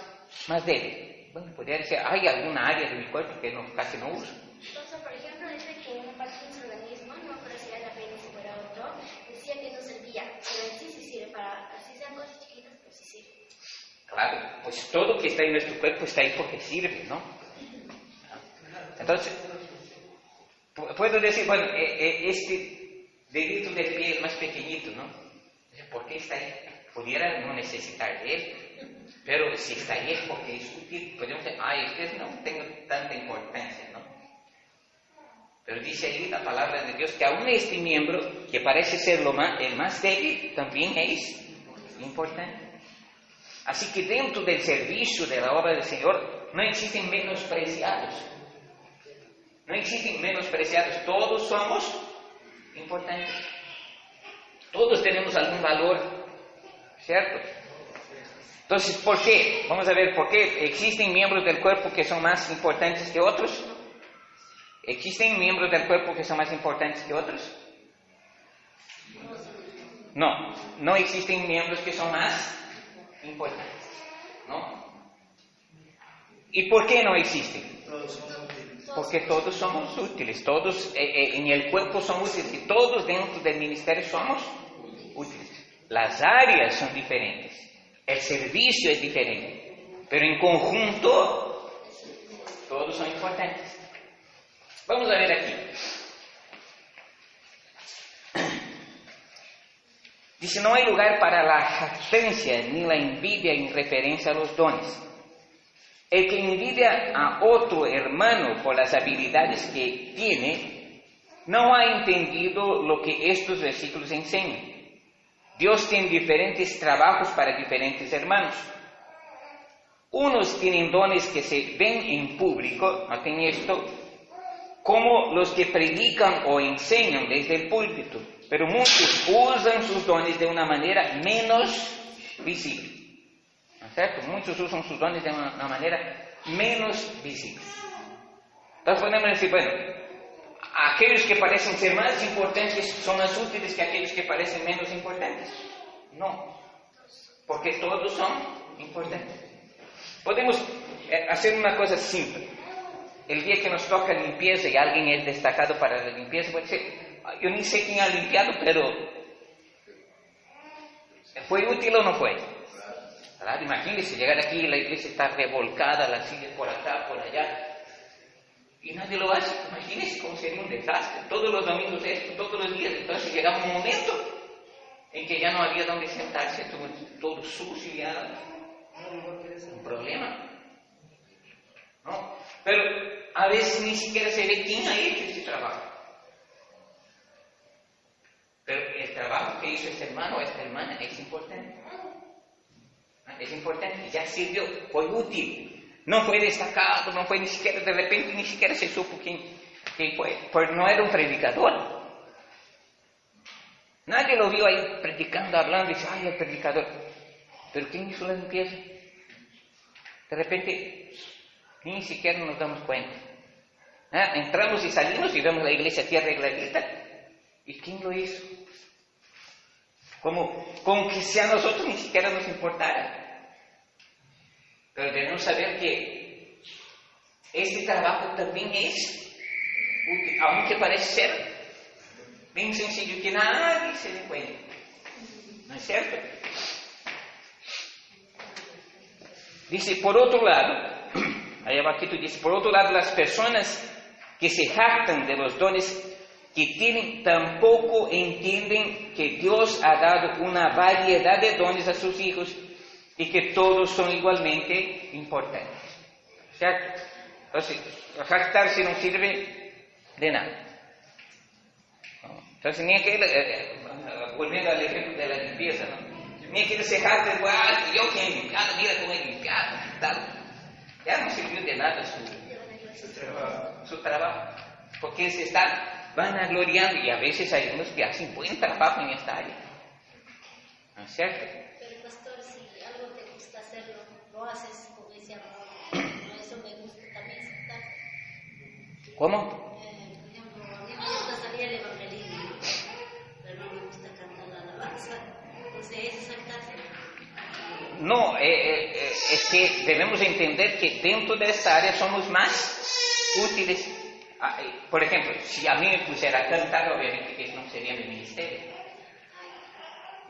débil? Bueno, podría decir, ¿hay alguna área de mi cuerpo que casi no uso? Entonces, por ejemplo, dice que una parte de su organismo, no parecía la pena si fuera otro, decía que no servía, pero en sí sirve para, así sean cosas chiquitas, pero sí sirve. Claro, pues todo que está en nuestro cuerpo está ahí porque sirve, ¿no? Entonces, puedo decir, bueno, este dedito del pie es más pequeñito, ¿no? ¿Por qué está ahí? Pudiera no necesitar de él, pero si está ahí es porque es útil. Podemos decir, es que no tengo tanta importancia, ¿no? Pero dice ahí la palabra de Dios que aún este miembro, que parece ser el más débil, también es importante. Así que dentro del servicio de la obra del Señor no existen menospreciados. No existen menospreciados. Todos somos importantes. Todos tenemos algún valor, ¿cierto? Entonces, ¿por qué? Vamos a ver, ¿por qué existen miembros del cuerpo que son más importantes que otros? ¿Existen miembros del cuerpo que son más importantes que otros? No existen miembros que son más importantes, ¿no? ¿Y por qué no existen? Porque todos somos útiles, todos en el cuerpo son útiles y todos dentro del ministerio somos útiles. Las áreas son diferentes, el servicio es diferente, pero en conjunto todos son importantes. Vamos a ver aquí. Dice, no hay lugar para la jactancia ni la envidia en referencia a los dones. El que envidia a otro hermano por las habilidades que tiene, no ha entendido lo que estos versículos enseñan. Dios tiene diferentes trabajos para diferentes hermanos. Unos tienen dones que se ven en público, noten esto, como los que predican o enseñan desde el púlpito, pero muchos usan sus dones de una manera menos visible. ¿No es cierto? Muchos usan sus dones de una manera menos visible. Entonces podemos decir, bueno, aquellos que parecen ser más importantes son más útiles que aquellos que parecen menos importantes. No, porque todos son importantes. Podemos hacer una cosa simple. El día que nos toca limpieza y alguien es destacado para la limpieza, puede decir, yo ni sé quién ha limpiado, pero ¿fue útil o no fue? ¿Verdad? Imagínense llegar aquí y la iglesia está revolcada, las sillas por acá, por allá, y nadie lo hace. Imagínense cómo sería un desastre. Todos los domingos esto, todos los días. Entonces llegaba un momento en que ya no había donde sentarse, todo sucio, ya un problema, ¿no? Pero a veces ni siquiera se ve quién ha hecho ese trabajo. Pero el trabajo que hizo este hermano o esta hermana es importante. Es importante, ya sirvió, fue útil. No fue destacado, no fue ni siquiera, de repente ni siquiera se supo quién fue. Porque no era un predicador. Nadie lo vio ahí predicando, hablando, y dice, ¡ay, el predicador! ¿Pero quién hizo la limpieza? De repente, ni siquiera nos damos cuenta. Entramos y salimos y vemos la iglesia aquí arregladita. ¿Y quién lo hizo? Como que si a nosotros ni siquiera nos importara. Pero debemos saber que este trabajo también es útil, aunque parece ser bien sencillo que nadie se dé cuenta. ¿No es cierto? Dice, por otro lado, ahí abajito dice, por otro lado, las personas que se jactan de los dones que tienen tampoco entienden que Dios ha dado una variedad de dones a sus hijos y que todos son igualmente importantes. ¿Cierto? Entonces, jactarse no sirve de nada. Entonces, ni aquel, volviendo al ejemplo de la limpieza, ¿no? Ni aquel se jacta, yo que he limpiado, mira cómo he limpiado, tal. Ya no sirvió de nada su trabajo, porque se está vanagloriando, y a veces hay unos que hacen buen trabajo en esta área. ¿No es cierto? Pero pastor, si algo te gusta hacerlo, lo haces con ese amor. Eso me gusta también aceptar. ¿Cómo? Por ejemplo, a mí me gusta salir al evangelismo, pero no me gusta cantar la alabanza. Entonces, es saltarse. No, es que debemos entender que dentro de esta área somos más útiles. Por ejemplo, si a mí me pusiera a cantar, obviamente que no sería mi ministerio,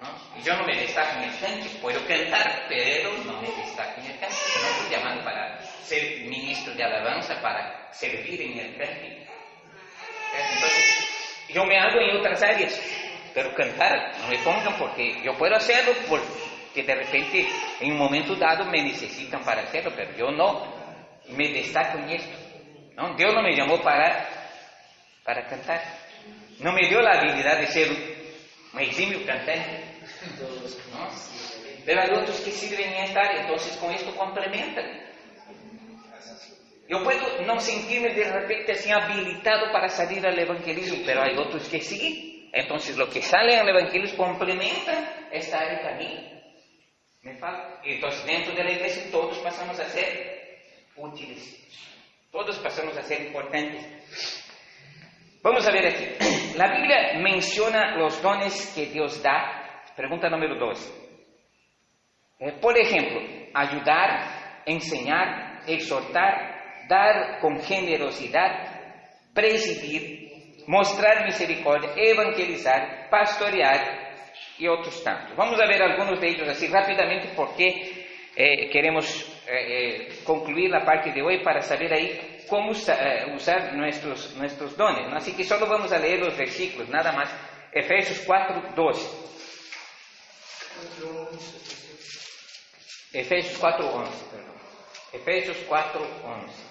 ¿no? Y yo no me destaco en el canto, puedo cantar, pero no me destaco en el canto. No estoy llamado para ser ministro de alabanza, para servir en el canto. Entonces, yo me hago en otras áreas, pero cantar no me pongan, porque yo puedo hacerlo porque de repente en un momento dado me necesitan para hacerlo, pero yo no me destaco en esto, ¿no? Dios no me llamó para cantar, no me dio la habilidad de ser un eximio cantante, ¿no? Pero hay otros que sirven en esta área, entonces con esto complementan. Yo puedo no sentirme de repente así habilitado para salir al evangelismo, pero hay otros que sí. Entonces lo que sale al evangelismo complementa esta área también. Me falta. Entonces dentro de la iglesia todos pasamos a ser útiles. Todos pasamos a ser importantes. Vamos a ver aquí. La Biblia menciona los dones que Dios da. Pregunta número 2. Por ejemplo, ayudar, enseñar, exhortar, dar con generosidad, presidir, mostrar misericordia, evangelizar, pastorear y otros tantos. Vamos a ver algunos de ellos así rápidamente porque queremos concluir la parte de hoy para saber ahí cómo usar nuestros dones, ¿no? Así que solo vamos a leer los versículos, nada más. Efesios 4:12. Efesios 4:11, perdón. Efesios 4:11.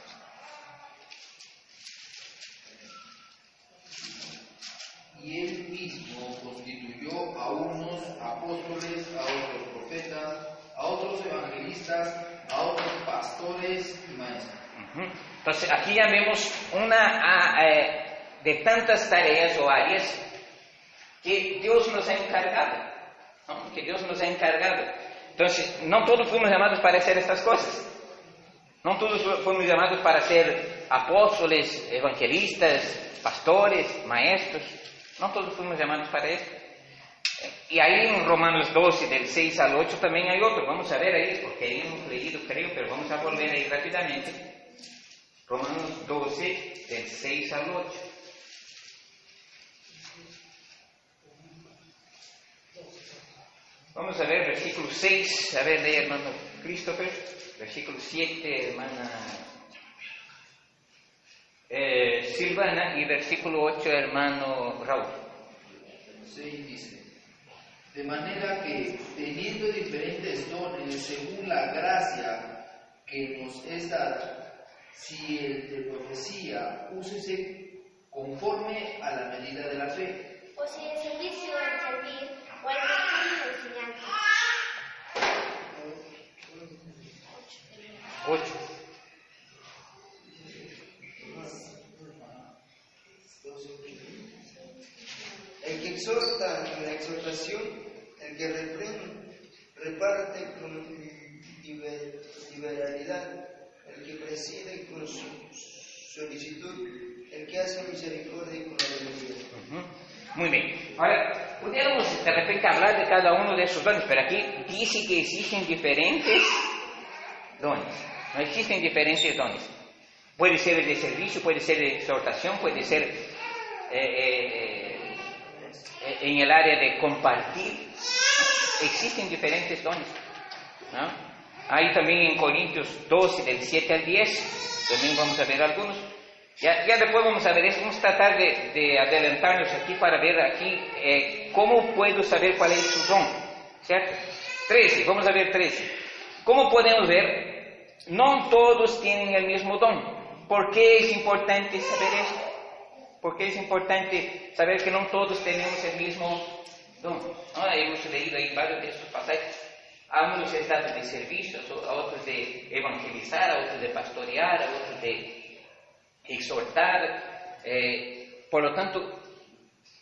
Y él mismo constituyó a unos apóstoles, a otros profetas, a otros evangelistas, a otros pastores y maestros. Entonces aquí ya vemos una de tantas tareas o áreas que Dios nos ha encargado, ¿no? Que Dios nos ha encargado. Entonces no todos fuimos llamados para hacer estas cosas. No todos fuimos llamados para ser apóstoles, evangelistas, pastores, maestros. No todos fuimos llamados para esto. Y ahí en Romanos 12, del 6 al 8 también hay otro. Vamos a ver ahí, porque ahí hemos leído, creo, pero vamos a volver ahí rápidamente. Romanos 12, del 6 al 8. Vamos a ver versículo 6. A ver, lee, hermano Christopher. Versículo 7, hermana Silvana. Y versículo 8, hermano Raúl. 6 dice: de manera que, teniendo diferentes dones según la gracia que nos es dada, si el de profecía, úsese conforme a la medida de la fe. O si el servicio al servir, o al servicio en enseñanza. 8. El que exhorta en la exhortación, el que reparte con liberalidad, el que preside con solicitud, el que hace misericordia con alegría. Muy bien. Ahora, pudiéramos de repente hablar de cada uno de esos dones, pero aquí dice que existen diferentes dones. No existen diferentes dones. Puede ser el de servicio, puede ser de exhortación, puede ser en el área de compartir. Existen diferentes dones, ¿no? Ahí también en Corintios 12, del 7 al 10, también vamos a ver algunos. Ya después vamos a ver eso. Vamos a tratar de adelantarnos aquí para ver aquí cómo puedo saber cuál es su don, ¿cierto? 13, vamos a ver 13. ¿Cómo podemos ver? No todos tienen el mismo don. ¿Por qué es importante saber esto? ¿Por qué es importante saber que no todos tenemos el mismo don? ¿No? Hemos leído ahí varios de estos pasajes. A unos es dado de servicio, a otros de evangelizar, a otros de pastorear, a otros de exhortar, por lo tanto,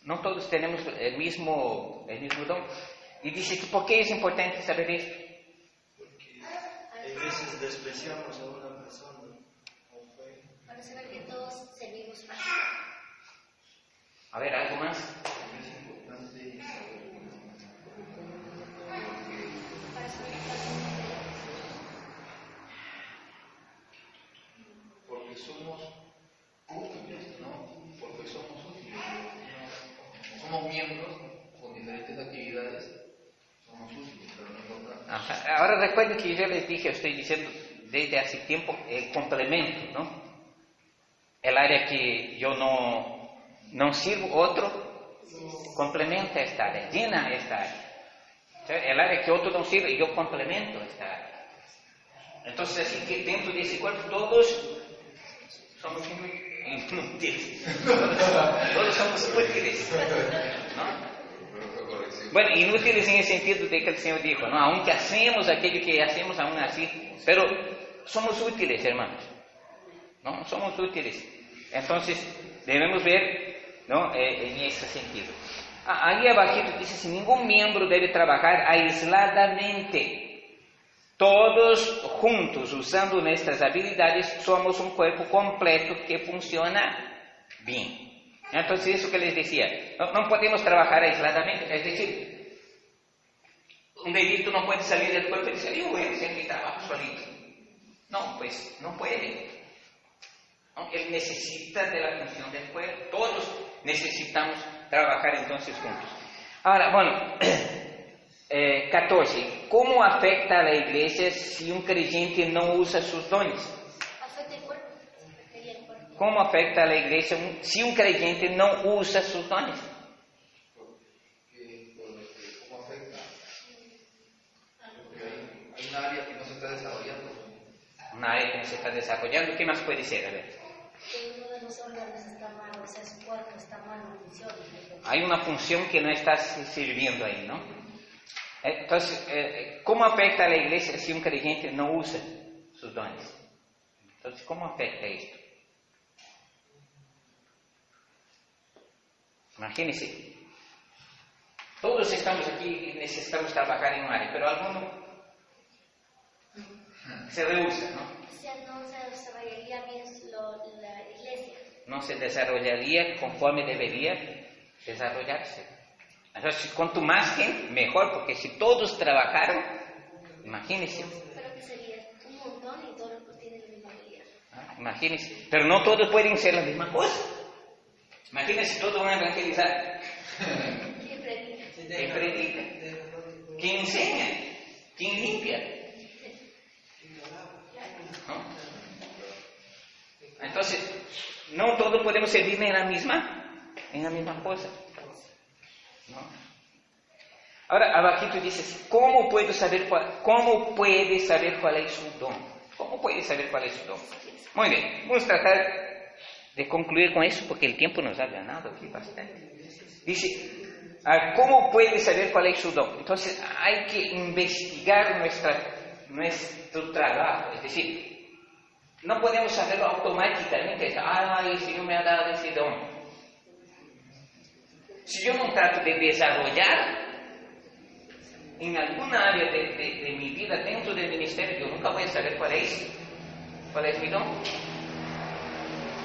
no todos tenemos el mismo don. Y dice, ¿por qué es importante saber esto? Porque a veces despreciamos a una persona. Para saber que todos servimos para A ver, ¿algo más? Es importante para saber que porque somos útiles, ¿no? Porque somos útiles. No somos miembros con diferentes actividades, somos útiles, pero no importantes. Ajá. Ahora recuerden que yo les dije, estoy diciendo desde hace tiempo, el complemento, ¿no? El área que yo no sirvo, otro complementa esta área, llena esta área. O sea, el área que otro no sirve, yo complemento esta área. Entonces, así que dentro de ese cuerpo todos somos inútiles. Todos somos útiles, ¿no? Bueno, inútiles en el sentido de que el Señor dijo, ¿no? Aunque hacemos aquello que hacemos aún así, pero somos útiles, hermanos, ¿no? Somos útiles. Entonces, debemos ver, ¿no? En ese sentido. Ahí abajito dice, si ningún miembro debe trabajar aisladamente. Todos juntos, usando nuestras habilidades, somos un cuerpo completo que funciona bien. Entonces, eso que les decía, no podemos trabajar aisladamente, es decir, un dedito no puede salir del cuerpo y decir, yo voy a hacer mi trabajo solito. No, pues no puede. ¿No? Él necesita de la función del cuerpo, todos necesitamos trabajar entonces juntos. Ahora, bueno, 14. ¿Cómo afecta a la iglesia si un creyente no usa sus dones? afecta el cuerpo. Afectaría el cuerpo. ¿Cómo afecta a la iglesia si un creyente no usa sus dones? ¿Cómo afecta? Porque hay un área que no se está desarrollando. Una área que no se está desarrollando. ¿Qué más puede ser? A ver. Que uno de los órganos está mal, o sea, su cuerpo está mal, no funciona. Hay una función que no está sirviendo ahí, ¿no? Entonces, ¿cómo afecta a la iglesia si un creyente no usa sus dones? Entonces, ¿cómo afecta esto? Imagínense, todos estamos aquí y necesitamos trabajar en un área, pero alguno se rehúsa, ¿no? O sea, no se desarrollaría bien la iglesia. No se desarrollaría conforme debería desarrollarse. Entonces, cuanto más gente, mejor, porque si todos trabajaron, imagínense. Pero que sería un montón y todos tienen la misma habilidad. Imagínense, pero no todos pueden ser la misma cosa. Imagínense, todos van a evangelizar. ¿Quién predica? ¿Quién predica? ¿Quién enseña? ¿Quién limpia? ¿No? Entonces, no todos podemos servir en la misma cosa. ¿No? Ahora, abajito dices, ¿cómo puede saber cuál es su don? ¿Cómo puede saber cuál es su don? Muy bien, vamos a tratar de concluir con eso porque el tiempo nos ha ganado aquí bastante. Dice, ¿cómo puede saber cuál es su don? Entonces, hay que investigar nuestro trabajo, es decir, no podemos saberlo automáticamente, el Señor me ha dado ese don. Si yo no trato de desarrollar en alguna área de mi vida dentro del ministerio, yo nunca voy a saber cuál es mi don.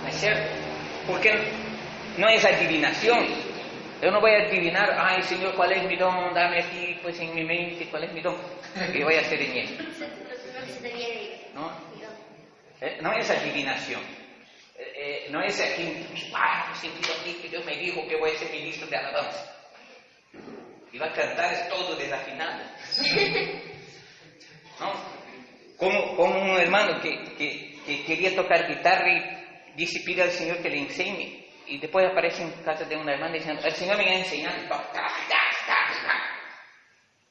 ¿No es cierto? Porque no es adivinación. Yo no voy a adivinar, Señor, ¿cuál es mi don? Dame aquí, pues en mi mente, ¿cuál es mi don? ¿Qué voy a hacer en él? Lo primero que se te viene ¿No? No es adivinación. No es aquí, sentido aquí que Dios me dijo que voy a ser ministro de alabanza. Y va a cantar todo desafinado. ¿No? Como un hermano que quería tocar guitarra y dice, pide al Señor que le enseñe. Y después aparece en casa de una hermana diciendo, el Señor me ha enseñado.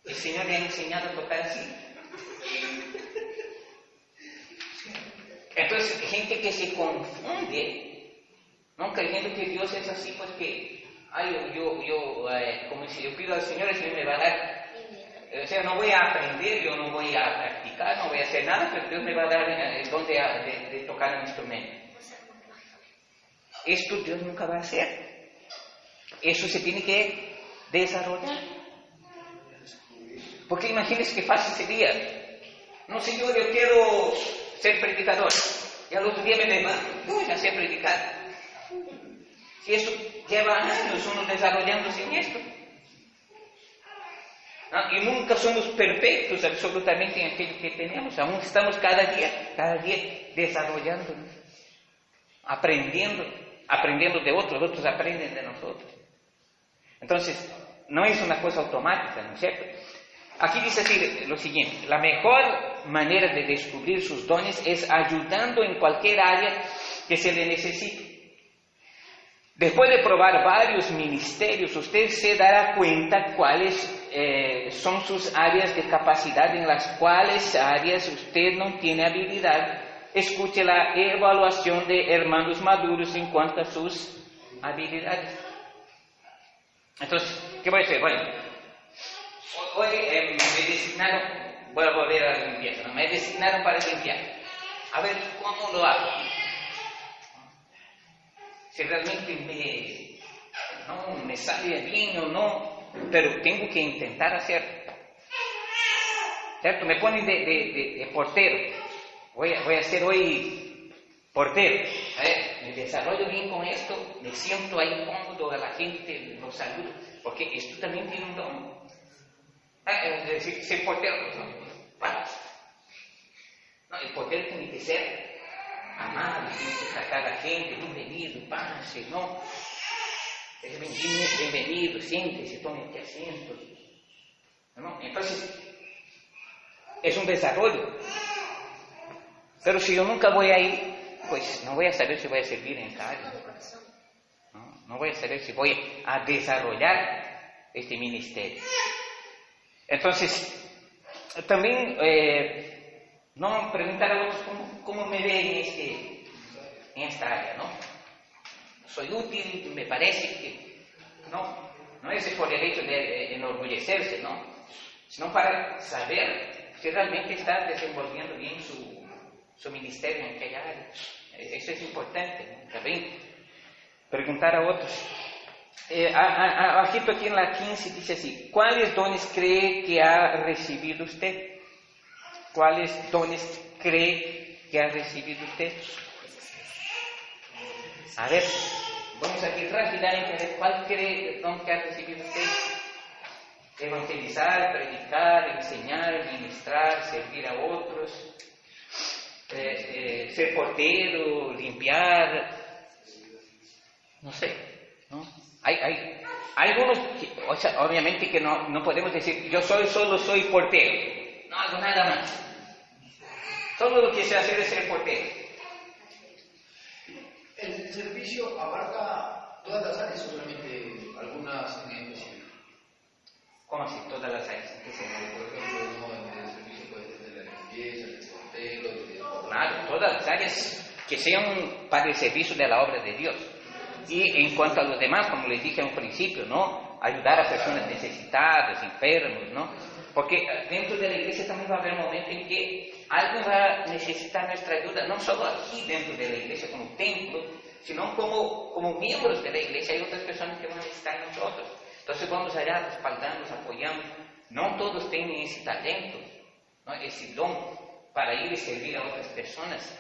El Señor me ha enseñado a tocar así. Entonces, gente que se confunde, ¿no? Creyendo que Dios es así, pues que, como si yo pido al Señor, el Señor me va a dar. O sea, no voy a aprender, yo no voy a practicar, no voy a hacer nada, pero Dios me va a dar el don de tocar un instrumento. esto Dios nunca va a hacer. Eso se tiene que desarrollar. Porque imagínense qué fácil sería. No, Señor, yo quiero ser predicador. Y al otro día me levanto, voy a ser predicador. Si esto lleva años uno desarrollándose en esto. ¿No? Y nunca somos perfectos absolutamente en aquello que tenemos. Aún estamos cada día desarrollándonos, aprendiendo de otros aprenden de nosotros. Entonces, no es una cosa automática, ¿no es cierto? Aquí dice así lo siguiente: la mejor manera de descubrir sus dones es ayudando en cualquier área que se le necesite. Después de probar varios ministerios, usted se dará cuenta cuáles son sus áreas de capacidad, en las cuales áreas usted no tiene habilidad. Escuche la evaluación de hermanos maduros en cuanto a sus habilidades. Entonces, ¿qué voy a hacer? Bueno, hoy me designaron, voy a volver a la limpieza, ¿no? Me designaron para limpiar. A ver, ¿cómo lo hago? Si realmente me sale bien o no, pero tengo que intentar hacerlo. ¿Cierto? Me ponen de portero. Voy a ser hoy portero. A ver, me desarrollo bien con esto, me siento ahí cómodo, a la gente lo saludo, porque esto también tiene un don. Es decir, ser portero, no, el portero tiene que ser amable, tiene que tratar a la gente, bienvenido, pase, ¿no? Bienvenido, siéntese, tome este asiento, ¿no? Entonces, es un desarrollo. Pero si yo nunca voy a ir, pues no voy a saber si voy a servir en casa. No voy a saber si voy a desarrollar este ministerio. Entonces, también no preguntar a otros cómo me ven en esta área, ¿no? Soy útil, me parece que no es por el hecho de enorgullecerse, ¿no? Sino para saber si realmente está desenvolviendo bien su ministerio en aquella área. Eso es importante, ¿no? También preguntar a otros. Abajito aquí en la 15 dice así: ¿cuáles dones cree que ha recibido usted? ¿Cuáles dones cree que ha recibido usted? A ver, vamos aquí rápidamente a ver cuál cree el don que ha recibido usted. Evangelizar, predicar, enseñar, ministrar, servir a otros, ser portero, limpiar, no sé, ¿no? Hay algunos que, o sea, obviamente que no podemos decir yo solo soy portero, no hago nada más. Todo lo que se hace es ser portero. ¿El servicio abarca todas las áreas o solamente algunas en específico? ¿Cómo así? Todas las áreas. Por ejemplo, el servicio puede ser de la limpieza, del portero, Claro, todas las áreas que sean para el servicio de la obra de Dios. Y en cuanto a los demás, como les dije al principio, ¿no? Ayudar a personas necesitadas, enfermos, ¿no? Porque dentro de la iglesia también va a haber un momento en que alguien va a necesitar nuestra ayuda, no solo aquí dentro de la iglesia como templo, sino como miembros de la iglesia. Hay otras personas que van a necesitar a nosotros. Entonces vamos allá, respaldamos, apoyamos. No todos tienen ese talento, ¿no? Ese don para ir y servir a otras personas.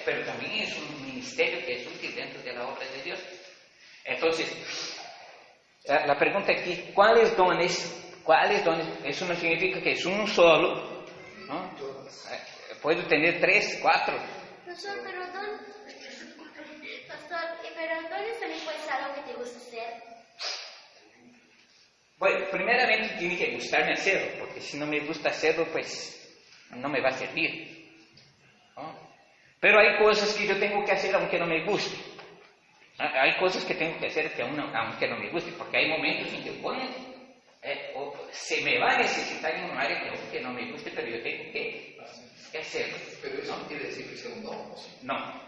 Pero también es un ministerio que es útil dentro de la obra de Dios. Entonces, la pregunta aquí: ¿cuáles dones? Eso no significa que es un solo, ¿no? Puedo tener 3, 4. Pastor, pero dones también puede ser algo que te gusta hacer. Bueno, primeramente tiene que gustarme hacerlo, porque si no me gusta hacerlo, pues no me va a servir, ¿no? Pero hay cosas que yo tengo que hacer aunque no me guste. Hay cosas que tengo que hacer aunque no me guste, porque hay momentos en que, bueno, se me va a necesitar en un área que no me guste, pero yo tengo que hacerlo. Pero eso no quiere decir que sea un don. No.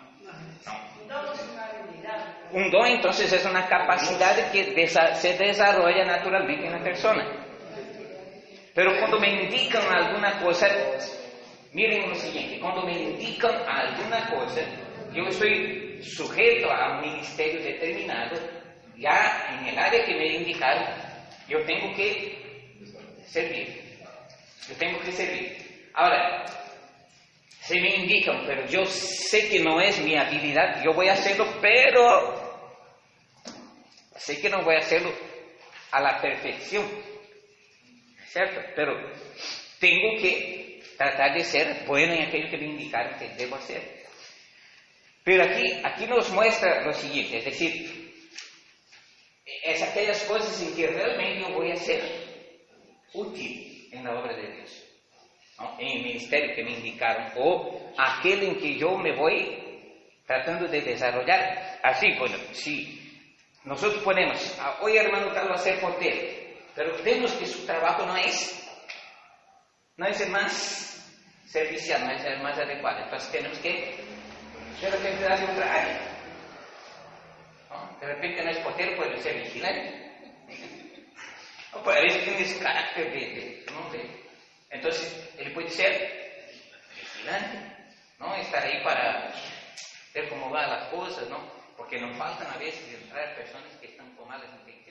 Un don es una habilidad. Un don, entonces, es una capacidad que se desarrolla naturalmente en la persona. Pero cuando me indican alguna cosa, miren lo siguiente: cuando me indican alguna cosa, yo estoy sujeto a un ministerio determinado, ya en el área que me indicaron, yo tengo que servir. Yo tengo que servir. Ahora, se me indican, pero yo sé que no es mi habilidad, yo voy a hacerlo, pero sé que no voy a hacerlo a la perfección, ¿cierto? Pero tengo que tratar de ser bueno en aquello que me indicaron que debo hacer. Pero aquí nos muestra lo siguiente, es decir, es aquellas cosas en que realmente yo voy a ser útil en la obra de Dios, ¿no? En el ministerio que me indicaron, o aquel en que yo me voy tratando de desarrollar. Así, bueno, si nosotros ponemos, hoy hermano tal va a ser portero, pero vemos que su trabajo no es el más servicial, no es el más adecuado, entonces tenemos que de repente darle otra área, ¿no? De repente no es portero, puede ser vigilante. No, pues a veces tiene ese carácter entonces él puede ser vigilante, ¿no? Estar ahí para ver cómo van las cosas, ¿no? Porque nos faltan a veces entrar personas que están con malas intenciones.